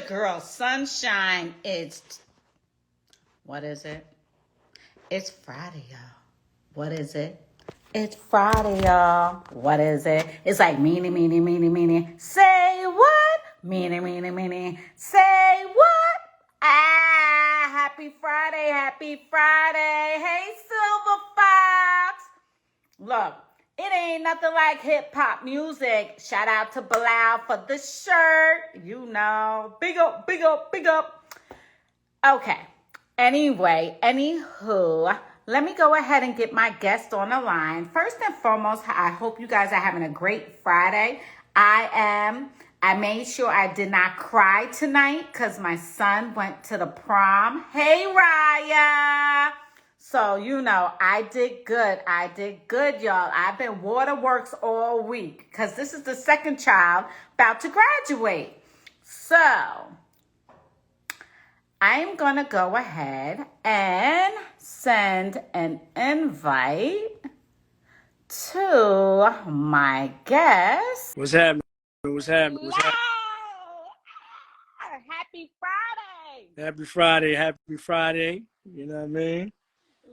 girl, Sunshine. What is it? It's Friday, y'all. What is it? It's Friday, y'all. What is it? It's like meanie. Say what? Meanie. Say what? Ah, happy Friday. Hey, Silver Fox. Look, it ain't nothing like hip-hop music. Shout out to Bilal for the shirt. You know, big up. Okay. Anywho, let me go ahead and get my guest on the line. First and foremost, I hope you guys are having a great Friday. I am. I made sure I did not cry tonight because my son went to the prom. Hey, Raya. So, you know, I did good, y'all. I've been waterworks all week because this is the second child about to graduate. So, I'm going to go ahead and send an invite to my guest. What's happening? Hello! Happy Friday! Happy Friday. You know what I mean?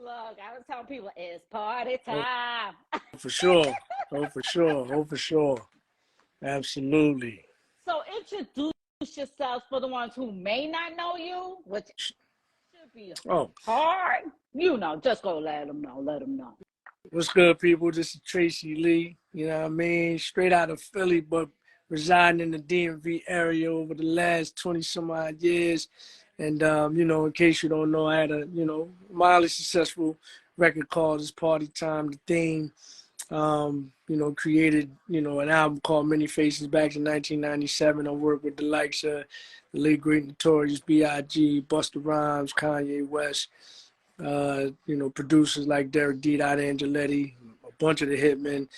Look, I was telling people it's party time. For sure. For sure. Absolutely. So introduce yourselves for the ones who may not know you, which should be hard. You know, just go let them know. What's good, people? This is Tracey Lee. You know what I mean? Straight out of Philly, but residing in the DMV area over the last 20 some odd years. And, you know, in case you don't know, I had a, mildly successful record called It's Party Time, The Theme. You know, created, an album called Many Faces back in 1997. I worked with the likes of the late great Notorious B.I.G., Busta Rhymes, Kanye West, producers like Derek D. Angeletti, a bunch of the Hitmen.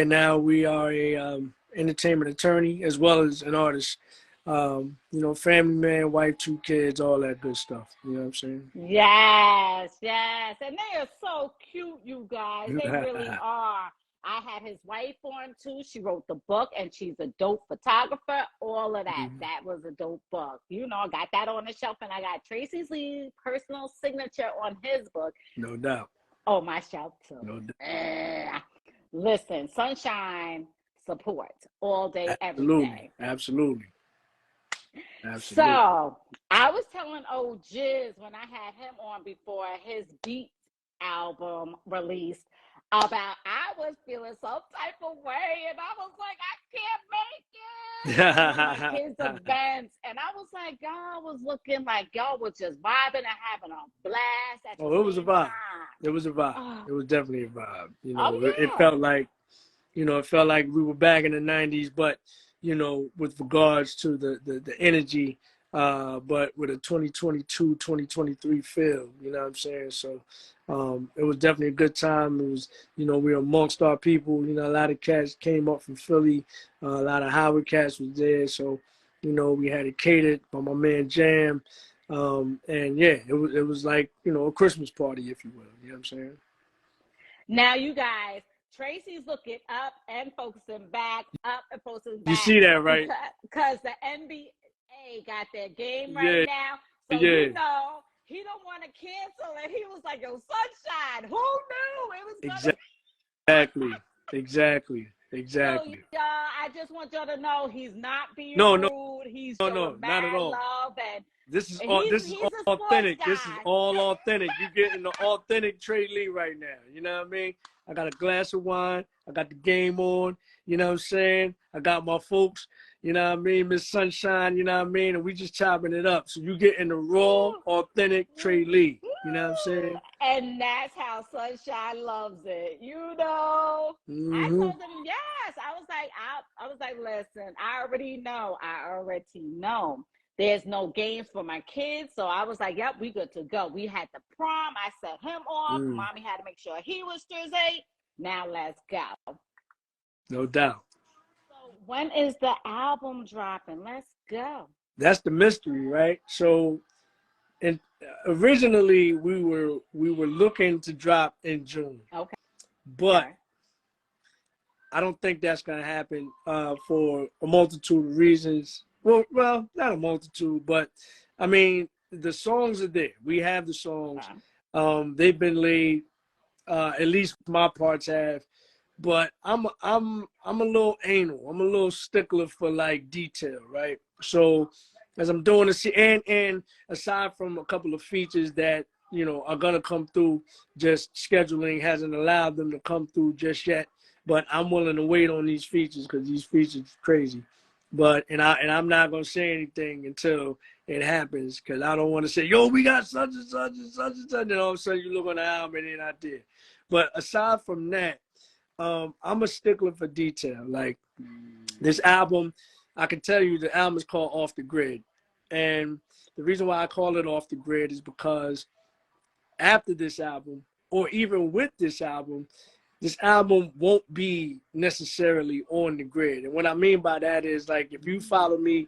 Now we are a entertainment attorney as well as an artist. Family man, wife, 2 kids, all that good stuff. You know what I'm saying? Yes. And they are so cute, you guys. They really are. I had his wife on too. She wrote the book and she's a dope photographer. All of that. Mm-hmm. That was a dope book. You know, I got that on the shelf and I got Tracey Lee's personal signature on his book. No doubt. Oh, my shelf too. No doubt. Listen, Sunshine support all day, every day. Absolutely. So I was telling old Jiz when I had him on before his Beats album released about I was feeling some type of way and I was like, I can't make it. His events, and I was like, y'all was looking like y'all was just vibing and having a blast. It was a vibe. It was a vibe. It was definitely a vibe. You know, it felt like, we were back in the 90s, but with regards to the energy, but with a 2022, 2023 feel, you know what I'm saying? So it was definitely a good time. It was, we were amongst our people, a lot of cats came up from Philly, a lot of Howard cats was there. So, we had it catered by my man Jam. It was like, a Christmas party, if you will, you know what I'm saying? Now, you guys, Tracey's looking up and focusing back, You see that, right? Because the NBA got their game right now. So, you know, he don't want to cancel it. He was like, yo, Sunshine, who knew it was going to Exactly. So, y'all, I just want y'all to know he's not being rude. He's showing mad not at all. love. And this is authentic. This is all authentic. You're getting the authentic Trey Lee right now. You know what I mean? I got a glass of wine. I got the game on. You know what I'm saying? I got my folks. You know what I mean? Miss Sunshine. You know what I mean? And we just chopping it up. So you getting the raw, authentic Trey Lee. You know what I'm saying? And that's how Sunshine loves it. You know? Mm-hmm. I told him yes. I was like, listen, I already know. There's no games for my kids. So I was like, yep, we good to go. We had the prom. I set him off. Mommy had to make sure he was Thursday. Now let's go. No doubt. So when is the album dropping? Let's go. That's the mystery, right? So originally we were looking to drop in June. Okay. But I don't think that's going to happen for a multitude of reasons. well, not a multitude, but I mean, the songs are there. We have the songs. They've been laid. At least my parts have. But I'm a little anal. I'm a little stickler for like detail, right? So as I'm doing this, and aside from a couple of features that are gonna come through, just scheduling hasn't allowed them to come through just yet. But I'm willing to wait on these features because these features are crazy. But I'm not gonna say anything until it happens because I don't want to say, yo, we got such and such and such and such, and all of a sudden you look on the album and they're not there. But aside from that, I'm a stickler for detail. Like this album, I can tell you the album is called Off the Grid. And the reason why I call it Off the Grid is because after this album, or even with this album won't be necessarily on the grid. And what I mean by that is, like, if you follow me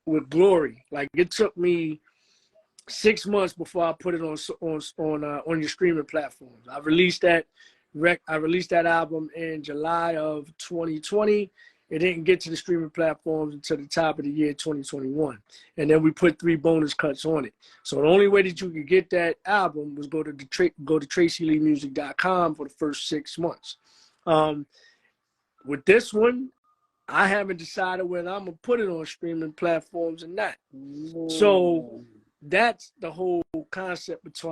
with Glory, like it took me 6 months before I put it on your streaming platforms. I released that album in July of 2020. It didn't get to the streaming platforms until the top of the year 2021. And then we put 3 bonus cuts on it. So the only way that you could get that album was go to traceyleemusic.com for the first 6 months. With this one, I haven't decided whether I'm gonna put it on streaming platforms or not. So that's the whole concept with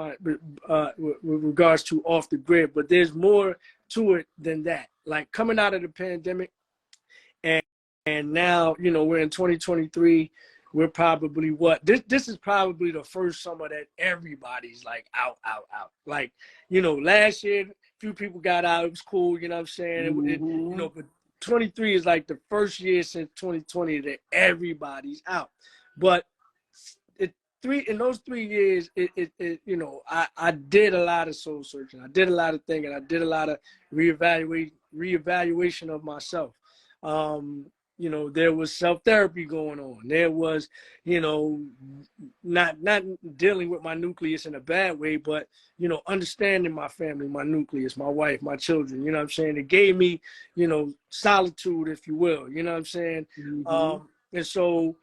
regards to Off the Grid. But there's more to it than that. Like coming out of the pandemic, and now we're in 2023. We're probably this is probably the first summer that everybody's like out. Like last year, few people got out. It was cool. You know what I'm saying? But 23 is like the first year since 2020 that everybody's out. But in those 3 years, I did a lot of soul searching. I did a lot of thinking. I did a lot of reevaluation of myself. There was self-therapy going on. There was, not dealing with my nucleus in a bad way, but, understanding my family, my nucleus, my wife, my children, you know what I'm saying? It gave me, solitude, if you will, you know what I'm saying? And so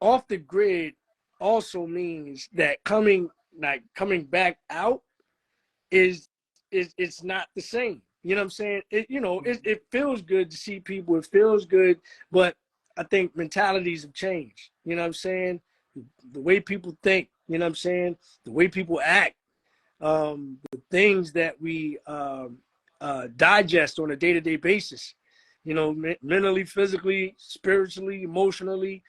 Off the Grid also means that coming back out is it's not the same. You know what I'm saying? It feels good to see people. It feels good, but I think mentalities have changed. You know what I'm saying? The way people think, you know what I'm saying? The way people act, the things that we digest on a day-to-day basis, mentally, physically, spiritually, emotionally,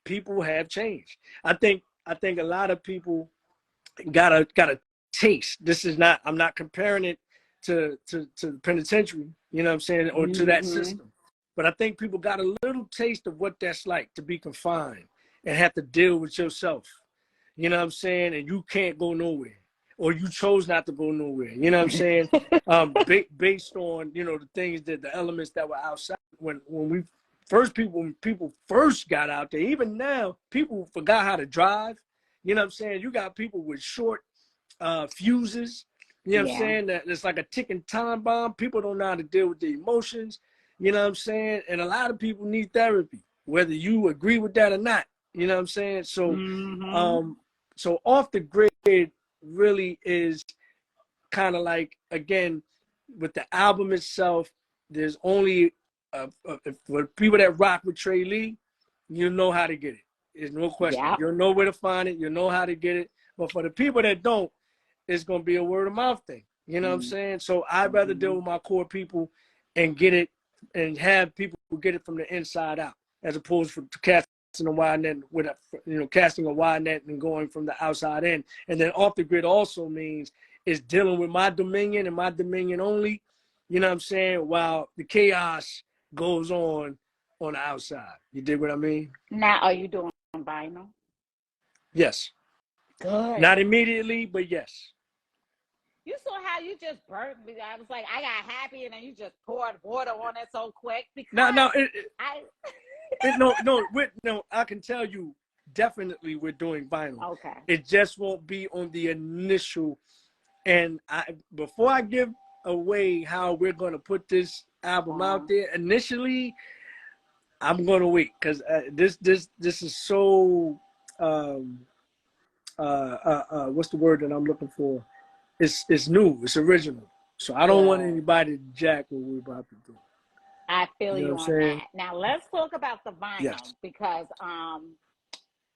people have changed. I think a lot of people got a taste. I'm not comparing it to the penitentiary, you know what I'm saying, or to that system. But I think people got a little taste of what that's like to be confined and have to deal with yourself. You know what I'm saying? And you can't go nowhere. Or you chose not to go nowhere. You know what I'm saying? Based on, the things the elements that were outside. When people first got out there, even now, people forgot how to drive. You know what I'm saying? You got people with short fuses. You know what I'm saying? That it's like a ticking time bomb. People don't know how to deal with the emotions. You know what I'm saying? And a lot of people need therapy, whether you agree with that or not. You know what I'm saying? So, so Off the Grid really is kind of like, again, with the album itself, there's only for people that rock with Trey Lee, you know how to get it. There's no question. Yep. You'll know where to find it. You know how to get it. But for the people that don't, it's going to be a word of mouth thing. You know what I'm saying? So I'd rather deal with my core people and get it and have people who get it from the inside out, as opposed to casting a wide net casting a wide net and going from the outside in. And then Off the Grid also means is dealing with my dominion and my dominion only. You know what I'm saying? While the chaos goes on the outside. You dig what I mean? Now, are you doing vinyl? Yes. Good. Not immediately, but yes. You saw how you just burnt me. I was like, I got happy, and then you just poured water on it so quick. Because no, I can tell you definitely we're doing vinyl. Okay. It just won't be on the initial. And before I give away how we're going to put this album out there, initially, I'm gonna wait because this is so what's the word that I'm looking for? It's new, it's original. So I don't want Good. anybody to jack what we're about to do. I feel You know you what I'm on saying? that. Now let's talk about the Yes. vinyl because I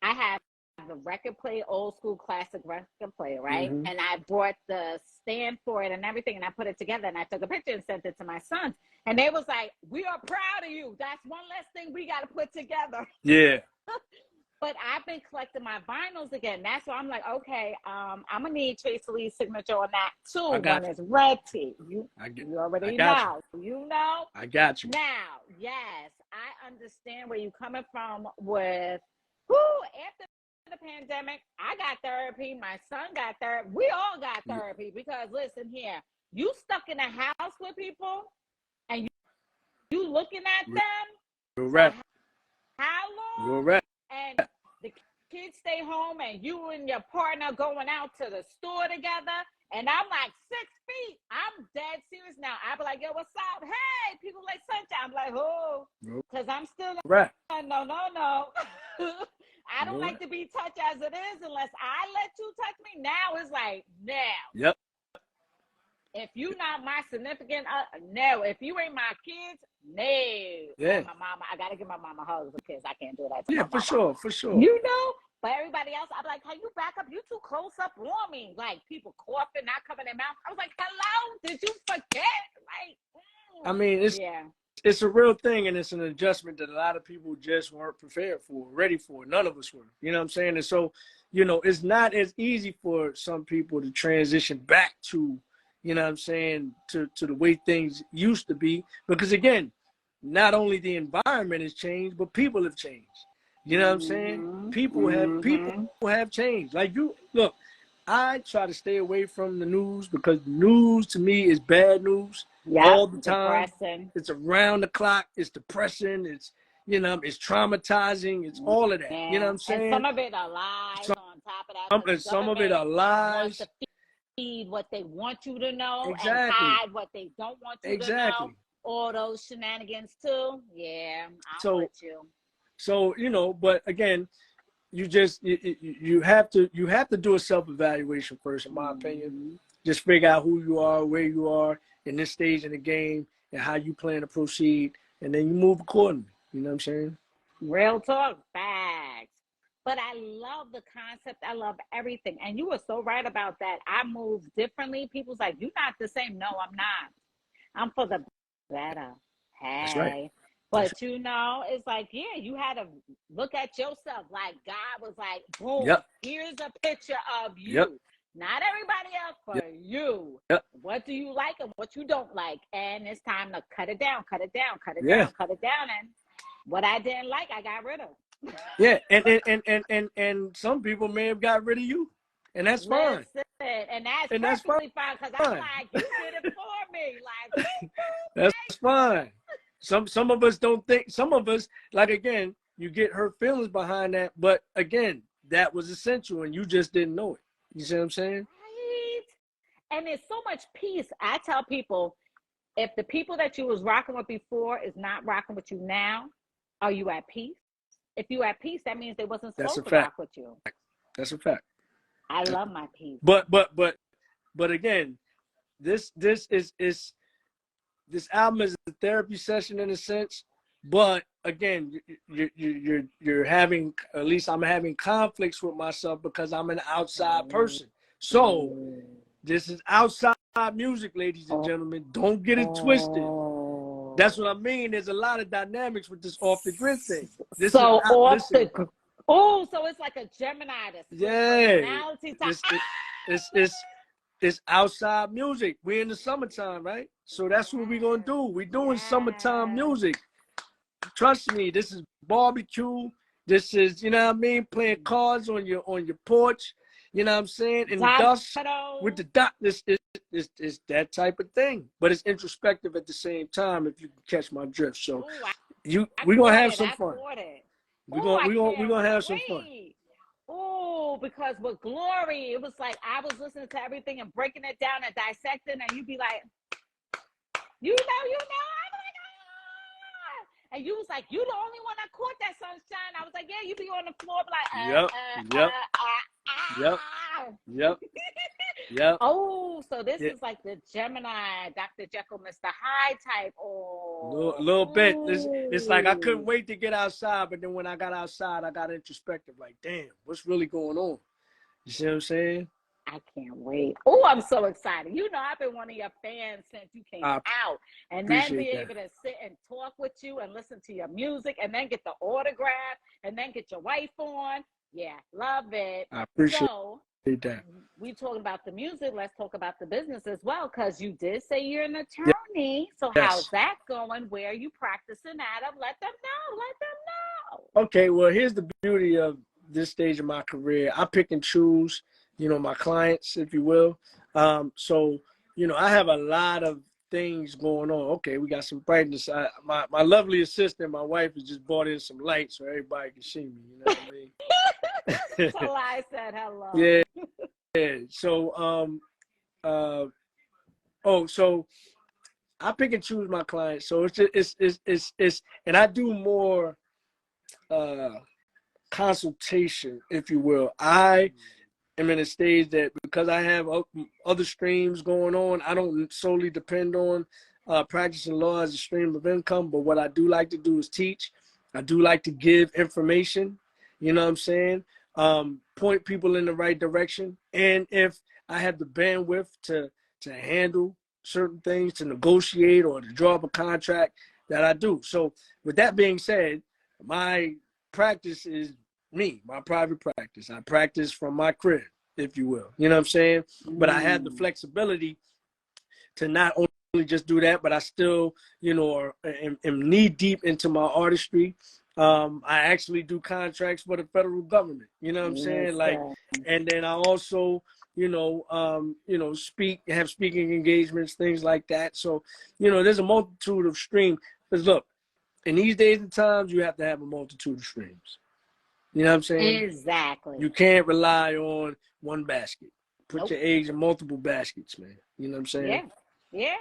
have the record player, old school classic record player, right? Mm-hmm. And I bought the stand for it and everything, and I put it together, and I took a picture and sent it to my sons, and they was like, "We are proud of you. That's one less thing we got to put together." Yeah. But I've been collecting my vinyls again. That's why I'm like, okay, I'm gonna need Tracey Lee's signature on that I too when got it's ready. you. You I already got you. know. You know. I got you. Now, yes, I understand where you're coming from with who after the pandemic, I got therapy, my son got therapy, we all got therapy because listen here, you stuck in a house with people and you looking at them Real for rap. how Real long? rap. And the kids stay home and you and your partner going out to the store together. And I'm like 6 feet. I'm dead serious now. I be like, yo, what's up? Hey, people like sunshine. I'm like, oh, because I'm still Rap. no. I don't Real like rap. to be touched as it is unless I let you touch me. Now it's like, now. Yep. If you not my significant, no. If you ain't my kids, no. Yeah. And my mama, I gotta give my mama hugs because I can't do that to Yeah, my for mama. sure, for sure. You know, but everybody else, I'm like, can you back up? You too close up on me. Like people coughing, not covering their mouth. I was like, hello, did you forget? Like, I mean, it's a real thing, and it's an adjustment that a lot of people just weren't prepared for, ready for. None of us were. You know what I'm saying? And so, you know, it's not as easy for some people to transition back to, you know what I'm saying, to the way things used to be. Because again, not only the environment has changed, but people have changed. You know what I'm saying? People have changed. Like you look, I try to stay away from the news because news to me is bad news all the time. depressing. It's around the clock. It's depressing. It's, you know, it's traumatizing. It's all of that. You know what I'm And saying? some of it are lies on top of that because Some of it government are wants lies. to feed what they want you to know and Exactly. hide what they don't want you to know. Exactly. All those shenanigans too. Yeah, I'm So, with you. so you know, but again, you have to do a self-evaluation first, in my opinion. Just figure out who you are, where you are in this stage in the game, and how you plan to proceed, and then you move accordingly. You know what I'm saying? Real talk, facts. But I love the concept. I love everything. And you were so right about that. I move differently. People's like, you're not the same. No, I'm not. I'm for the better. That's right. Hey. But you know, it's like, yeah, you had to look at yourself. Like God was like, boom, Yep. here's a picture of you. Yep. Not everybody else, for you. Yep. What do you like and what you don't like? And it's time to cut it down, cut it down, cut it Yeah. down, cut it down. And what I didn't like, I got rid of. Yeah. And some people may have got rid of you, and that's fine. Listen, and that's And that's perfectly fine because I'm fine. like, you did it for me. Like, That's fine. Some of us don't think. Some of us, like, again, you get hurt feelings behind that, but again, that was essential, and you just didn't know it. You see what I'm saying? right? And there's so much peace. I tell people, if the people that you was rocking with before is not rocking with you now, are you at peace? If you at peace, that means they wasn't That's supposed a to fact. rock with you. That's a fact. I love my peace. But again, this this album is a therapy session in a sense. But again, you're having, at least I'm having conflicts with myself because I'm an outside person. So this is outside music, ladies and gentlemen. Don't get it twisted. That's what I mean. There's a lot of dynamics with this off the grid thing. This So is off the so it's like a Gemini, the split personality type. It's outside music. We're in the summertime, right? So that's what we're gonna do. We're doing summertime music. Trust me, this is barbecue. This is, you know what I mean, playing cards on your porch. You know what I'm saying? In the dust with the dot. This is that type of thing. But it's introspective at the same time, if you can catch my drift. So we're gonna have some fun. We're gonna have some fun. Oh, because with Glory, it was like I was listening to everything and breaking it down and dissecting, and you'd be like, you know, I'm like, ah! And you was like, you the only one that caught that sunshine. I was like, yeah, you be on the floor like, Yep. Yep. Yep. Oh, so this is like the Gemini, Dr. Jekyll, Mr. Hyde type. Oh, Little bit. It's like I couldn't wait to get outside, but then when I got outside, I got introspective. Like, damn, what's really going on? You see what I'm saying? I can't wait. Oh, I'm so excited. You know, I've been one of your fans since you came out. And then be able to sit and talk with you and listen to your music and then get the autograph and then get your wife on. Yeah, love it. I appreciate that. We talking about the music. Let's talk about the business as well, because you did say you're an attorney. So how's that going? Where are you practicing at? Let them know. Let them know. Okay, well, here's the beauty of this stage of my career. I pick and choose, you know, my clients, if you will. So, you know, I have a lot of things going on. Okay, we got some brightness. My lovely assistant, my wife, has just bought in some lights so everybody can see me. You know what I mean? So I said hello. Yeah. So, so I pick and choose my clients. So it's and I do more consultation, if you will. I am in a stage that because I have other streams going on, I don't solely depend on practicing law as a stream of income. But what I do like to do is teach. I do like to give information. You know what I'm saying? Point people in the right direction. And if I have the bandwidth to handle certain things, to negotiate or to draw up a contract, that I do. So with that being said, my practice is me, my private practice. I practice from my crib, if you will. You know what I'm saying? But I have the flexibility to not only just do that, but I still, you know, am knee deep into my artistry. I actually do contracts for the federal government. You know what I'm saying? Like, and then I also, have speaking engagements, things like that. So, you know, there's a multitude of streams. Because look, in these days and times, you have to have a multitude of streams. You know what I'm saying? Exactly. You can't rely on one basket. Put your eggs in multiple baskets, man. You know what I'm saying? Yeah.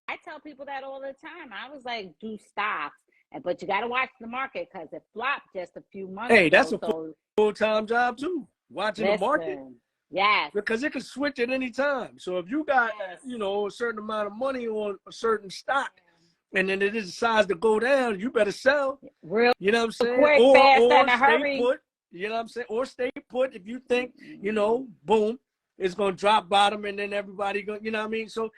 I tell people that all the time. I was like, do stocks. But you got to watch the market because it flopped just a few months ago. Hey, that's a full-time job too. Watching the market. Yes. Because it can switch at any time. So if you got, a certain amount of money on a certain stock and then it decides to go down, you better sell. Real you know what I'm saying? Quick, or fast, and stay put. You know what I'm saying? Or stay put if you think, boom, it's going to drop bottom and then everybody going, you know what I mean? So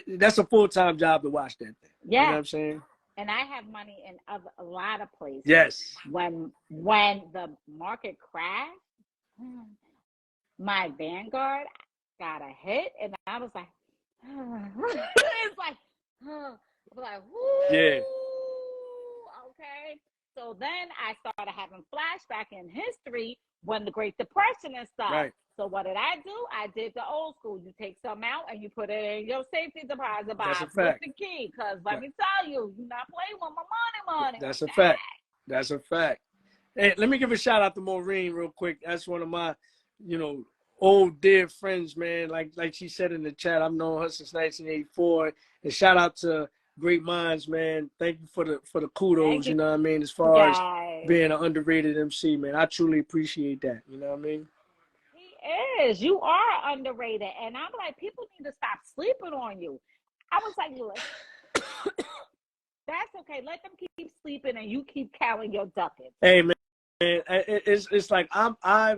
that's a full-time job to watch that thing. Yeah. You know what I'm saying? And I have money in a lot of places. Yes. When the market crashed, my Vanguard got a hit, and I was like, it's like, whoo. Yeah. Okay. So then I started having flashback in history when the Great Depression and stuff. Right. So what did I do? I did the old school. You take something out and you put it in your safety deposit box with the key. Because let me tell you, you're not playing with my money. That's a fact. That's a fact. Hey, let me give a shout out to Maureen real quick. That's one of my, old dear friends, man. Like she said in the chat, I've known her since 1984. And shout out to Great Minds, man. Thank you for the kudos, you know what I mean? As far as being an underrated MC, man. I truly appreciate that. You know what I mean? You are underrated, and I'm like, people need to stop sleeping on you. I was like, that's okay. Let them keep sleeping, and you keep counting your ducats. Hey man, it's like I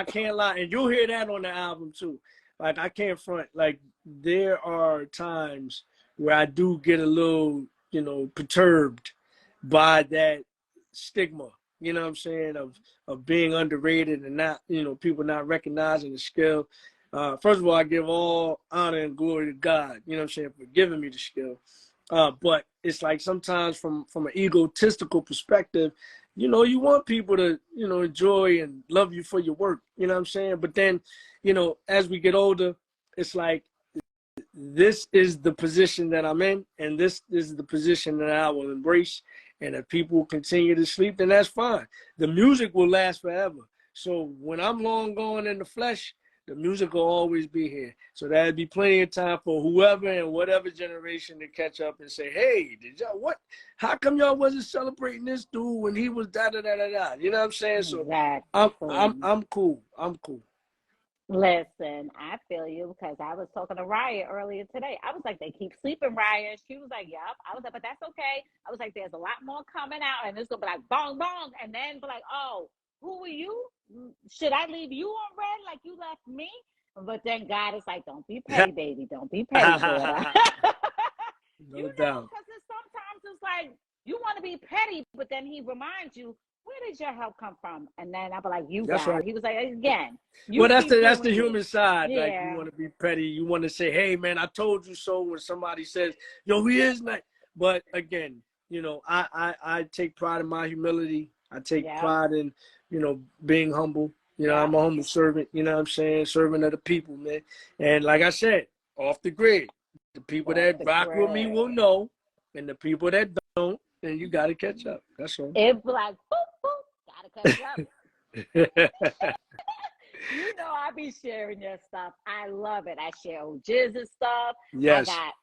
can't lie, and you'll hear that on the album too. Like I can't front. Like there are times where I do get a little, perturbed by that stigma. You know what I'm saying, of being underrated and not, people not recognizing the skill. First of all, I give all honor and glory to God, you know what I'm saying, for giving me the skill. But it's like sometimes from an egotistical perspective, you want people to, enjoy and love you for your work, you know what I'm saying? But then, as we get older, it's like, this is the position that I'm in, and this is the position that I will embrace. And if people continue to sleep, then that's fine. The music will last forever. So when I'm long gone in the flesh, The music will always be here. So that'd be plenty of time for whoever and whatever generation to catch up and say, hey, did y'all what? How come y'all wasn't celebrating this dude when he was da da da da da? You know what I'm saying? So Exactly. I'm cool. I'm cool. Listen, I feel you because I was talking to Raya earlier today. I was like, they keep sleeping, Raya. She was like, yep. I was like, but that's okay. I was like, there's a lot more coming out, and it's gonna be like bong bong, and then be like, oh, who are you? Should I leave you on red like you left me? But then God is like, don't be petty, baby. Don't be petty, daughter. You No know, doubt. because sometimes it's like you want to be petty, but then he reminds you, where did your help come from? And then I'll be like, you, That's God. right. He was like, again, Well, you that's keep the doing you. human side. Like you Yeah. want to be petty. You want to say, "Hey, man, I told you so." When somebody says, "Yo, he is nice," but again, I take pride in my humility. I take Yep. pride in, being humble. I'm Yep. a humble servant. You know what I'm saying? Servant of the people, man. And like I said, off the grid, the people Off that the rock with me will grid. know, and the people that don't, then you got to catch up. That's all. It be like, boop, boop, gotta catch up. You know, I be sharing your stuff. I love it. I share old jizz and stuff. I Yes. got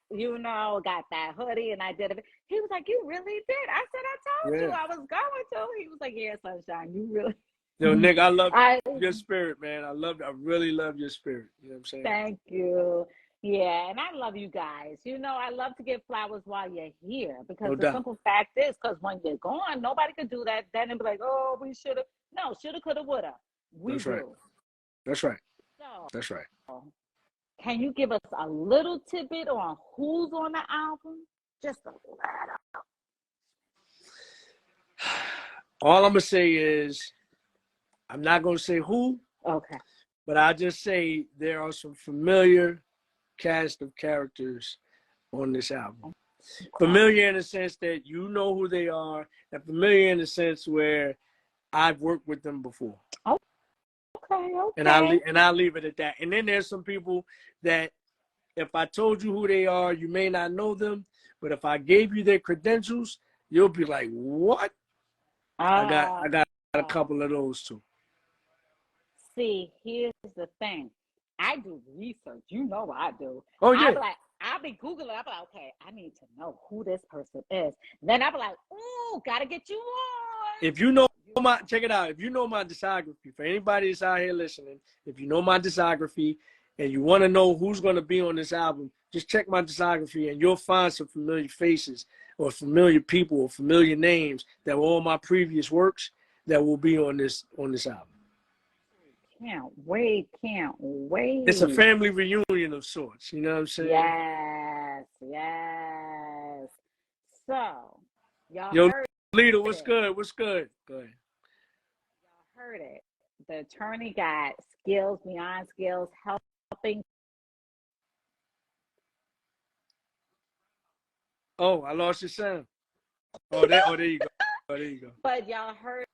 that hoodie and I did it. He was like, you really did? I said, I told you Yeah. I was going to. He was like, yeah, sunshine, you really. Yo, Nick, I love I your spirit, man. I really love your spirit. You know what I'm saying? Thank you. Yeah, and I love you guys. I love to give flowers while you're here because No the doubt. simple fact is, because when you're gone, nobody could do that then and be like, oh, we should have. No, shoulda, coulda, woulda. We That's right. do. That's right. So, That's right. can you give us a little tidbit on who's on the album? Just a little. All I'm gonna say is I'm not gonna say who, Okay. but I'll just say there are some familiar cast of characters on this album. Familiar in the sense that you know who they are, and familiar in the sense where I've worked with them before. Okay. And I'll leave it at that. And then there's some people that if I told you who they are, you may not know them, but if I gave you their credentials, you'll be like, "What?" I got a couple of those too. See, here's the thing. I do research. You know I do. Oh yeah. I'll be Googling. I'll be like, okay, I need to know who this person is. Then I'll be like, ooh, gotta get you on. If you know check it out. If you know my discography, for anybody that's out here listening, if you know my discography and you want to know who's going to be on this album, just check my discography and you'll find some familiar faces or familiar people or familiar names that were on my previous works that will be on this album. Can't wait. It's a family reunion of sorts. You know what I'm saying? Yes. So, y'all Yo, heard Lita, what's it. good? What's good? Go ahead. Y'all heard it. The attorney got skills beyond skills, helping. Oh, I lost your sound. Oh, there you go. Oh, there you go. But y'all heard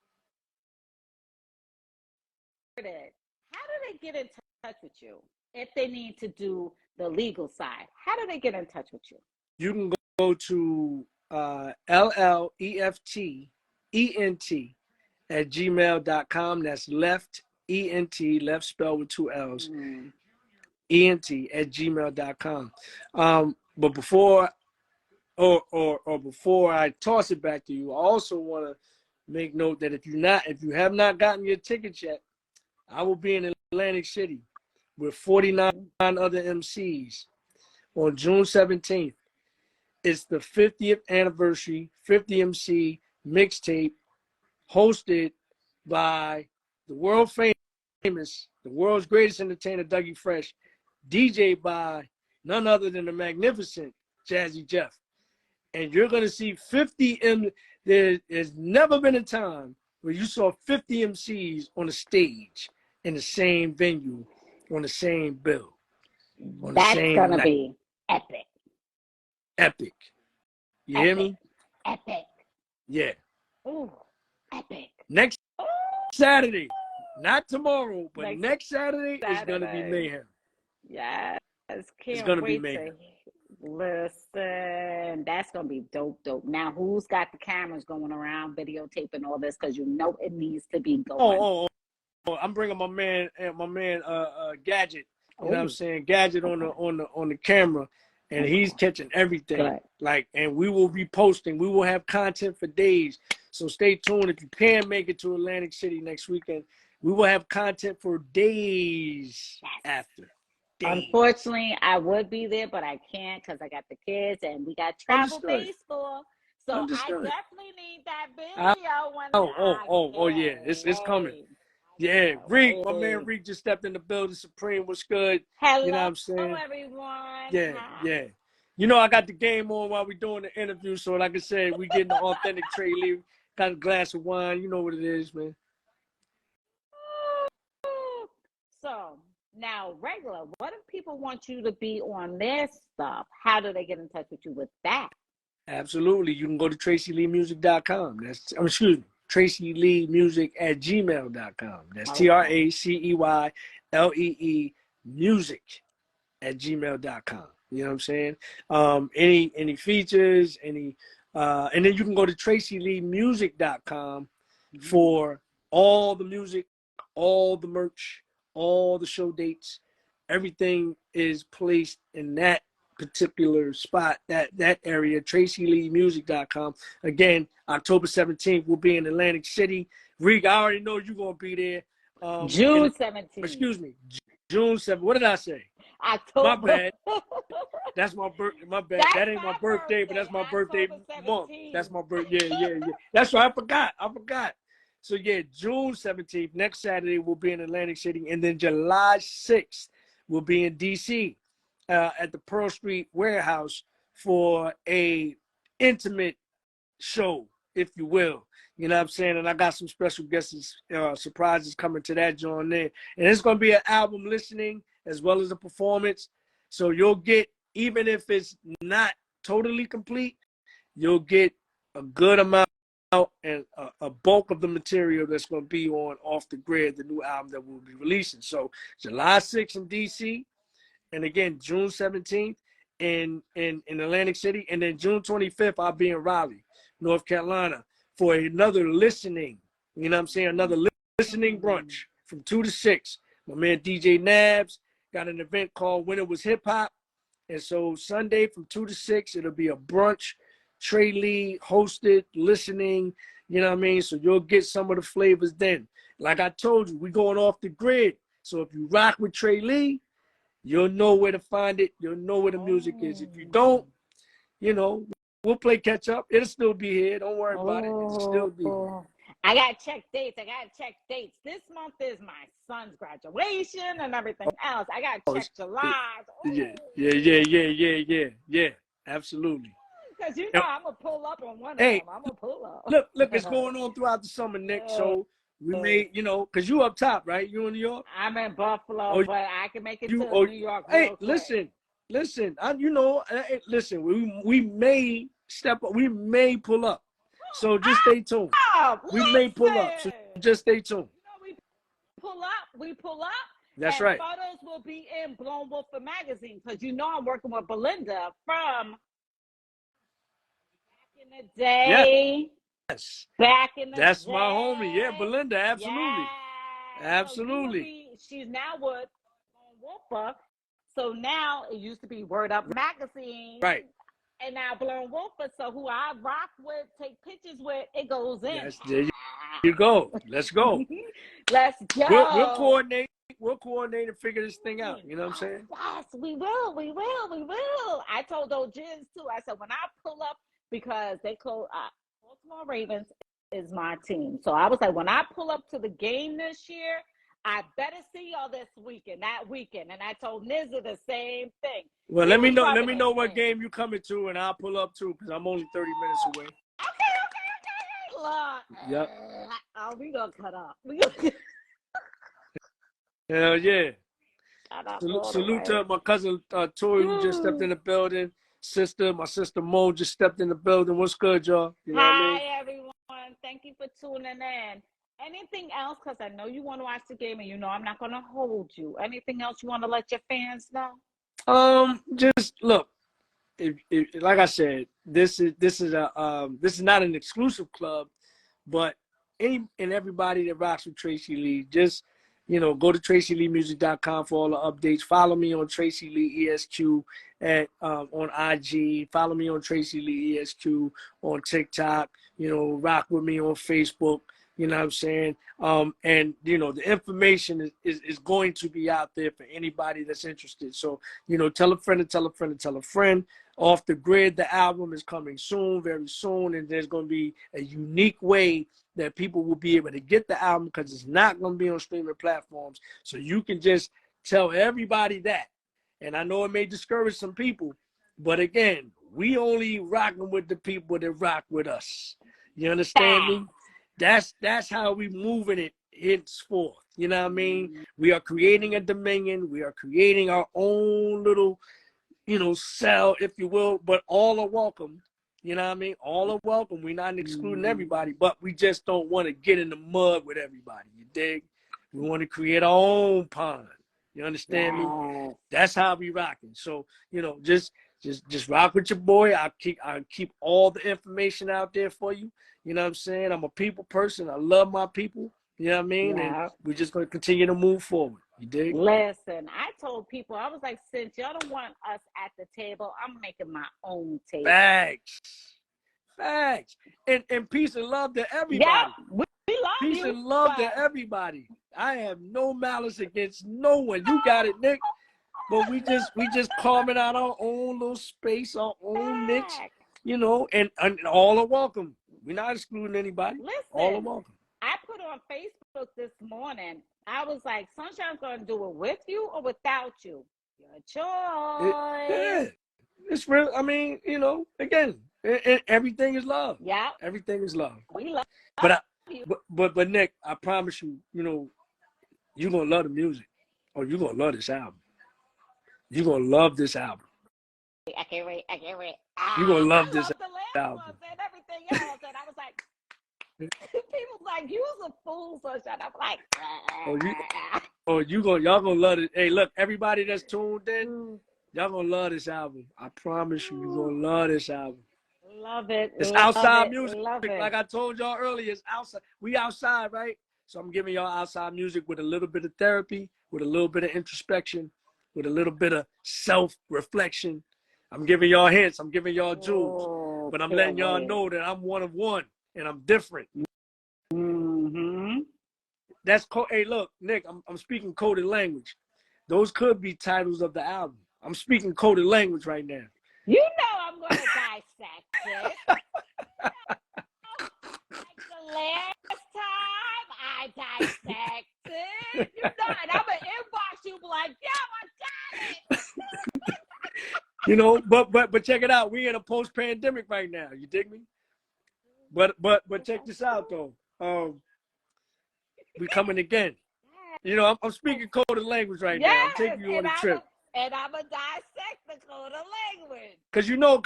it. How do they get in touch with you if they need to do the legal side? How do they get in touch with you? You can go to LLEFTENT@gmail.com. That's left, ENT, left spelled with 2 L's, ENT@gmail.com. But before before I toss it back to you, I also want to make note that if you have not gotten your tickets yet, I will be in Atlantic City with 49 other MCs on June 17th. It's the 50th anniversary 50 MC mixtape hosted by the world famous, the world's greatest entertainer, Dougie Fresh, DJ by none other than the magnificent Jazzy Jeff. And you're going to see 50 There has never been a time where you saw 50 MCs on a stage in the same venue, on the same bill, on the That's same gonna night. be epic. Epic. You hear me? Epic. Yeah. Ooh, epic. Next Saturday, not tomorrow, but next Saturday Saturday is going to be mayhem. Yes. It's going to be Can't wait mayhem. listen. That's gonna be dope. Now, who's got the cameras going around, videotaping all this? Because you know it needs to be going. I'm bringing my man, Gadget. You know what I'm Oh, saying? Gadget on the camera, and he's catching everything. good. Like, and we will be posting. We will have content for days. So stay tuned. If you can make it to Atlantic City next weekend, we will have content for days after. Days. Unfortunately, I would be there, but I can't because I got the kids and we got travel Understood. baseball. So Understood. I definitely need that video when Yeah. It's coming. Yeah, Reek, my man Reek just stepped in the building. Supreme was good. Hello, you know what I'm saying? Everyone. Yeah, Hi. yeah. You know, I got the game on while we're doing the interview. So like I said, we getting the authentic Trey Lee. Got a glass of wine. You know what it is, man. So now, regular, what if people want you to be on their stuff? How do they get in touch with you with that? Absolutely. You can go to traceyleemusic.com. Excuse me, traceyleemusic@gmail.com. That's TRACEYLEE music@gmail.com. You know what I'm saying? Any features, and then you can go to traceyleemusic.com for all the music, all the merch, all the show dates. Everything is placed in that particular spot, that area, traceyleemusic.com. Again, October 17th, we'll be in Atlantic City. Reek, I already know you're going to be there. June 17th. Excuse me, June 7th. What did I say? October. My bad. That's my birthday. My bad. That ain't my birthday, but that's my birthday month. That's my birthday. Yeah. That's right. I forgot. So yeah, June 17th, next Saturday, we'll be in Atlantic City. And then July 6th, we'll be in DC at the Pearl Street Warehouse for a intimate show, if you will. You know what I'm saying? And I got some special guests, surprises coming to that joint there. And it's going to be an album listening as well as a performance. So you'll get, even if it's not totally complete, you'll get a good amount and a bulk of the material that's going to be on Off the Grid, the new album that we'll be releasing. So July 6th in DC, and again, June 17th in Atlantic City, and then June 25th, I'll be in Raleigh, North Carolina, for another listening, you know what I'm saying, another listening brunch from 2 to 6. My man DJ Nabs got an event called When It Was Hip Hop. And so Sunday from 2 to 6, it'll be a brunch, Trey Lee hosted, listening, you know what I mean? So you'll get some of the flavors then. Like I told you, we're going off the grid. So if you rock with Trey Lee, you'll know where to find it. You'll know where the music is. If you don't, you know, we'll play catch up. It'll still be here. Don't worry about it. It'll still be here. I got to check dates. This month is my son's graduation and everything else. I got to check July. Yeah. Absolutely. Because you know I'm going to pull up on one of them. I'm going to pull up. Look, it's going on throughout the summer, Nick. So we may, you know, because you up top, right? You in New York? I'm in Buffalo, but I can make it to New York. Hey, listen. Listen, we may step up. We may pull up. So just stay tuned. We may pull up. So just stay tuned. You know, we pull up. That's right. Photos will be in Blown Wolfer magazine because you know I'm working with Belinda from back in the day. Yes. Back in the That's day. my homie. Yeah, Belinda. Absolutely. Yeah. Absolutely. So she's now with Blown Wolfer. So now it used to be Word Up magazine. Right. And now Blown Wolfer. So who I rock with, take pictures with, it goes in. Yes, there you go. Let's go. Let's go. We'll coordinate. We'll coordinate and figure this thing out. You know what I'm saying? Yes, we will. I told those Jizz too. I said, when I pull up, because they call Baltimore Ravens is my team. So I was like, when I pull up to the game this year, I better see y'all that weekend. And I told Nizza the same thing. Well, let me know what game you coming to, and I'll pull up too, because I'm only 30 minutes away. Okay. Look. Yep. Oh, we gonna cut up. Hell yeah. Salute to my cousin Tori, who just stepped in the building. My sister Mo just stepped in the building. What's good, y'all? You know Hi, what I mean? everyone. Thank you for tuning in. Anything else? Because I know you want to watch the game, and you know I'm not going to hold you. Anything else you want to let your fans know? Just look. Like I said, this is not an exclusive club, but any and everybody that rocks with Tracey Lee, just, you know, go to traceyleemusi.com for all the updates. Follow me on Tracey Lee ESQ on IG. Follow me on Tracey Lee ESQ on TikTok. You know, rock with me on Facebook. You know what I'm saying? And, you know, the information is going to be out there for anybody that's interested. So, you know, tell a friend and tell a friend and tell a friend. Off the Grid, the album is coming soon, very soon, and there's going to be a unique way that people will be able to get the album, because it's not going to be on streaming platforms. So you can just tell everybody that. And I know it may discourage some people, but again, we only rocking with the people that rock with us. You understand me? That's how we moving it henceforth. You know what I mean? We are creating a dominion. We are creating our own little, you know, cell, if you will, but all are welcome. You know what I mean? All are welcome. We're not excluding everybody, but we just don't want to get in the mud with everybody. You dig? We want to create our own pond. You understand me? That's how we rocking. So, you know, just rock with your boy. I'll keep all the information out there for you. You know what I'm saying? I'm a people person. I love my people. You know what I mean? And we're just going to continue to move forward. You dig? Listen, I told people, I was like, since y'all don't want us at the table, I'm making my own table. Facts. And peace and love to everybody. Yeah, we love peace you. And love to everybody. I have no malice against no one. You got it, Nick. But we just carving out our own little space, our own niche, you know, and all are welcome. We're not excluding anybody. Listen, all are welcome. I put on Facebook this morning, I was like, Sunshine's going to do it with you or without you. Your choice. It's real. I mean, you know, again, everything is love. Yeah. Everything is love. We love you. But Nick, I promise you, you know, you're going to love the music, or you're going to love this album. You're going to love this album. I can't wait. You're going to love this album. And everything else. And I was like, people like, you was a fool, Sunshine. I'm like, y'all gonna love it. Hey, look, everybody that's tuned in, y'all gonna love this album. I promise you, you're gonna love this album. Love it. It's outside music. Like I told y'all earlier, it's outside. We outside, right? So I'm giving y'all outside music with a little bit of therapy, with a little bit of introspection, with a little bit of self-reflection. I'm giving y'all hints. I'm giving y'all jewels. But I'm letting y'all know that I'm one of one. And I'm different. That's hey, look, Nick, I'm speaking coded language. Those could be titles of the album. I'm speaking coded language right now. You know I'm going to dissect it. Like the last time I dissected, you know, and I'm going to inbox you like, yeah, I got it. You know, but check it out. We're in a post-pandemic right now. You dig me? But check this out though. We coming again. You know, I'm speaking coded language right now. I'm taking you on a trip. And I'm gonna dissect the coded language. Cause you know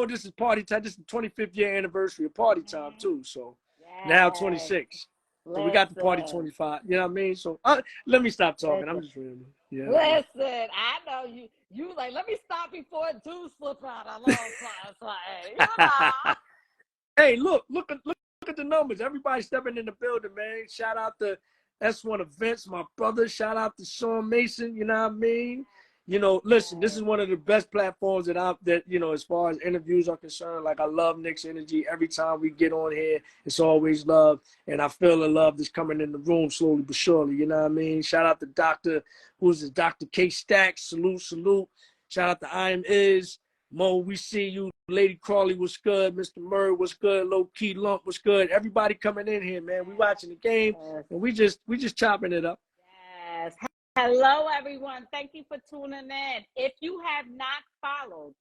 this is party time. This is the 25th year anniversary of party time too. So now 26. So we got the party 25. You know what I mean? So let me stop talking. I'm just rambling. Yeah. Listen, I know you like, let me stop before it do slip out a long time. You know. Hey, look at the numbers. Everybody stepping in the building, man. Shout out to S1 Events, my brother. Shout out to Sean Mason, you know what I mean? You know, listen, this is one of the best platforms that you know, as far as interviews are concerned. Like, I love Nick's energy. Every time we get on here, it's always love. And I feel the love that's coming in the room slowly but surely, you know what I mean? Shout out to Dr. K Stacks. Salute. Shout out to I Am Is. Mo, we see you. Lady Crawley was good. Mr. Murray was good. Low Key Lump was good. Everybody coming in here, man. We watching the game, and we just chopping it up. Yes. Hello, everyone. Thank you for tuning in. If you have not followed,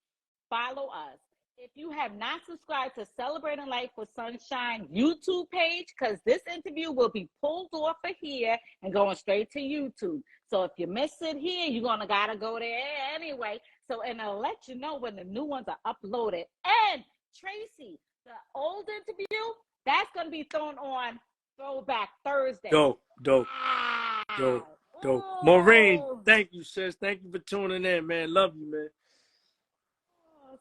follow us. If you have not subscribed to Celebrating Life with Sunshine YouTube page, because this interview will be pulled off of here and going straight to YouTube. So if you miss it here, you're gonna gotta go there anyway. So, and I'll let you know when the new ones are uploaded. And Tracey, the old interview, that's gonna be thrown on Throwback Thursday. Dope. Maureen, thank you, sis. Thank you for tuning in, man. Love you, man.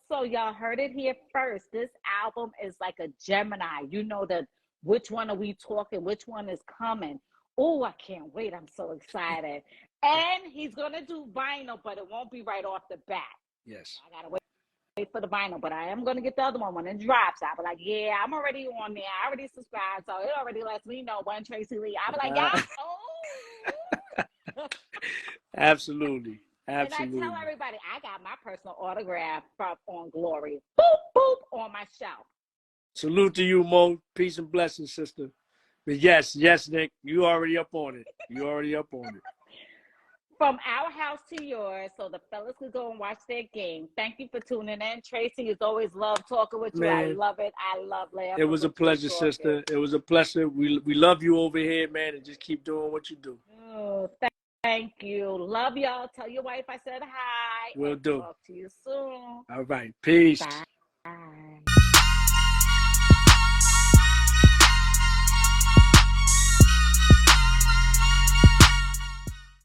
So y'all heard it here first. This album is like a Gemini. You know, the which one are we talking? Which one is coming? Oh, I can't wait. I'm so excited. And he's going to do vinyl, but it won't be right off the bat. Yes. I got to wait for the vinyl, but I am going to get the other one when it drops. I'll be like, yeah, I'm already on there. I already subscribed, so it already lets me know when Tracey Lee. I'll be like, yeah, oh. Absolutely. And I Absolutely. tell everybody, I got my personal autograph on Glory. Boop, boop, on my shelf. Salute to you, Mo. Peace and blessings, sister. But yes, Nick, you already up on it. You already up on it. From our house to yours, so the fellas could go and watch their game. Thank you for tuning in. Tracey, it's always love talking with you. Man, I love it. I love laughing. It was a pleasure, sister. It was a pleasure. We love you over here, man, and just keep doing what you do. Oh, thank you. Love y'all. Tell your wife I said hi. Will do. Talk to you soon. All right. Peace. Bye.